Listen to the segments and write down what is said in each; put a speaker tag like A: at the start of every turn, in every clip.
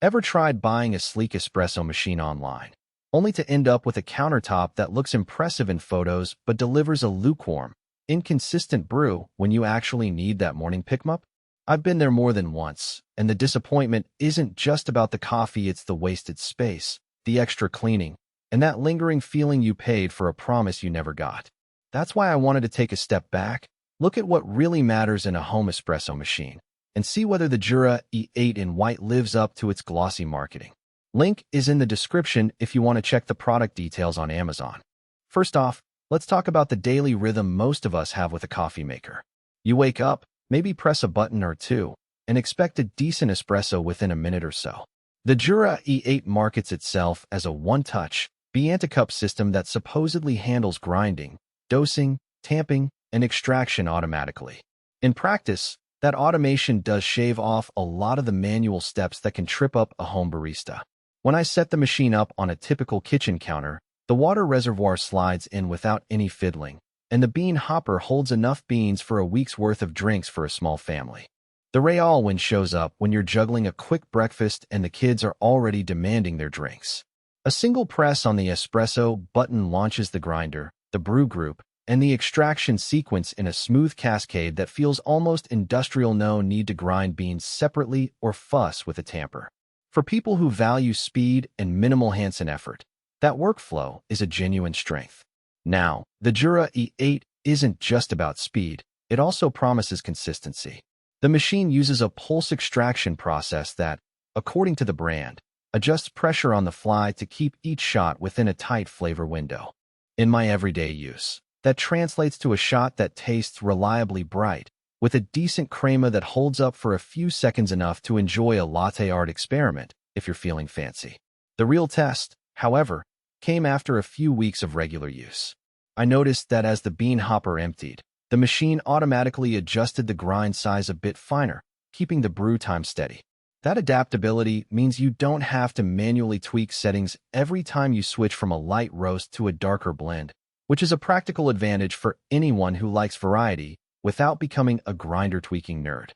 A: Ever tried buying a sleek espresso machine online, only to end up with a countertop that looks impressive in photos but delivers a lukewarm, inconsistent brew when you actually need that morning pick-me-up? I've been there more than once, and the disappointment isn't just about the coffee, it's the wasted space, the extra cleaning, and that lingering feeling you paid for a promise you never got. That's why I wanted to take a step back, look at what really matters in a home espresso machine, and see whether the Jura E8 in white lives up to its glossy marketing. Link is in the description if you want to check the product details on Amazon. First off, let's talk about the daily rhythm most of us have with a coffee maker. You wake up, maybe press a button or two, and expect a decent espresso within a minute or so. The Jura E8 markets itself as a one-touch, be-anti-cup system that supposedly handles grinding, dosing, tamping, and extraction automatically. In practice, that automation does shave off a lot of the manual steps that can trip up a home barista. When I set the machine up on a typical kitchen counter, the water reservoir slides in without any fiddling, and the bean hopper holds enough beans for a week's worth of drinks for a small family. The real win shows up when you're juggling a quick breakfast and the kids are already demanding their drinks. A single press on the espresso button launches the grinder, the brew group, and the extraction sequence in a smooth cascade that feels almost industrial. No need to grind beans separately or fuss with a tamper. For people who value speed and minimal hands-on effort, that workflow is a genuine strength. Now, the Jura E8 isn't just about speed, it also promises consistency. The machine uses a pulse extraction process that, according to the brand, adjusts pressure on the fly to keep each shot within a tight flavor window. In my everyday use, that translates to a shot that tastes reliably bright, with a decent crema that holds up for a few seconds, enough to enjoy a latte art experiment if you're feeling fancy. The real test, however, came after a few weeks of regular use. I noticed that as the bean hopper emptied, the machine automatically adjusted the grind size a bit finer, keeping the brew time steady. That adaptability means you don't have to manually tweak settings every time you switch from a light roast to a darker blend, which is a practical advantage for anyone who likes variety without becoming a grinder tweaking nerd.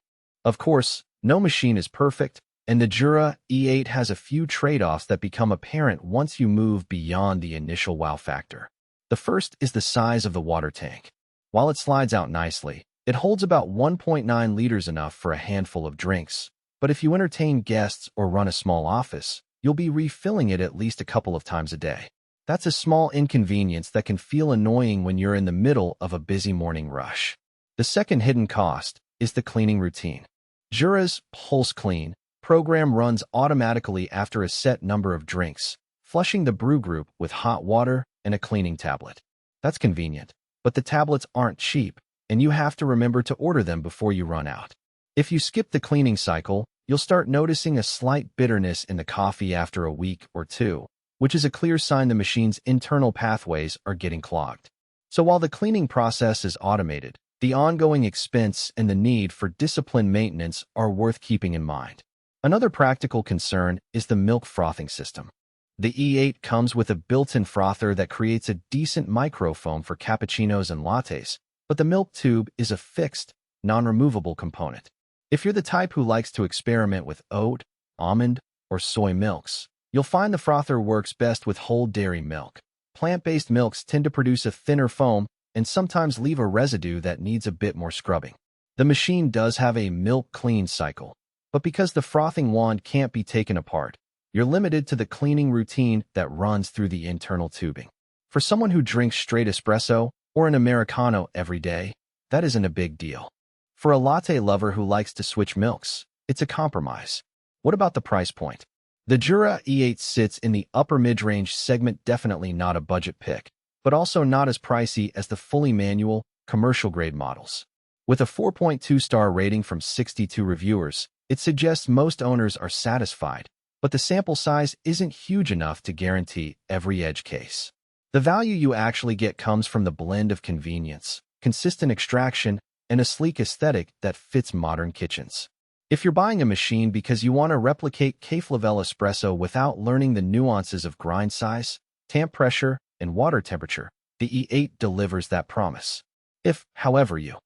A: Of course, no machine is perfect, and the Jura E8 has a few trade-offs that become apparent once you move beyond the initial wow factor. The first is the size of the water tank. While it slides out nicely, it holds about 1.9 liters, enough for a handful of drinks. But if you entertain guests or run a small office, you'll be refilling it at least a couple of times a day. That's a small inconvenience that can feel annoying when you're in the middle of a busy morning rush. The second hidden cost is the cleaning routine. Jura's Pulse Clean program runs automatically after a set number of drinks, flushing the brew group with hot water and a cleaning tablet. That's convenient, but the tablets aren't cheap, and you have to remember to order them before you run out. If you skip the cleaning cycle, you'll start noticing a slight bitterness in the coffee after a week or two, which is a clear sign the machine's internal pathways are getting clogged. So while the cleaning process is automated, the ongoing expense and the need for disciplined maintenance are worth keeping in mind. Another practical concern is the milk frothing system. The E8 comes with a built-in frother that creates a decent microfoam for cappuccinos and lattes, but the milk tube is a fixed, non-removable component. If you're the type who likes to experiment with oat, almond, or soy milks, you'll find the frother works best with whole dairy milk. Plant-based milks tend to produce a thinner foam and sometimes leave a residue that needs a bit more scrubbing. The machine does have a milk clean cycle, but because the frothing wand can't be taken apart, you're limited to the cleaning routine that runs through the internal tubing. For someone who drinks straight espresso or an Americano every day, that isn't a big deal. For a latte lover who likes to switch milks, it's a compromise. What about the price point? The Jura E8 sits in the upper mid-range segment, definitely not a budget pick, but also not as pricey as the fully manual, commercial-grade models. With a 4.2-star rating from 62 reviewers, it suggests most owners are satisfied, but the sample size isn't huge enough to guarantee every edge case. The value you actually get comes from the blend of convenience, consistent extraction, and a sleek aesthetic that fits modern kitchens. If you're buying a machine because you want to replicate K-Flavel espresso without learning the nuances of grind size, tamp pressure, and water temperature, the E8 delivers that promise. If, however, you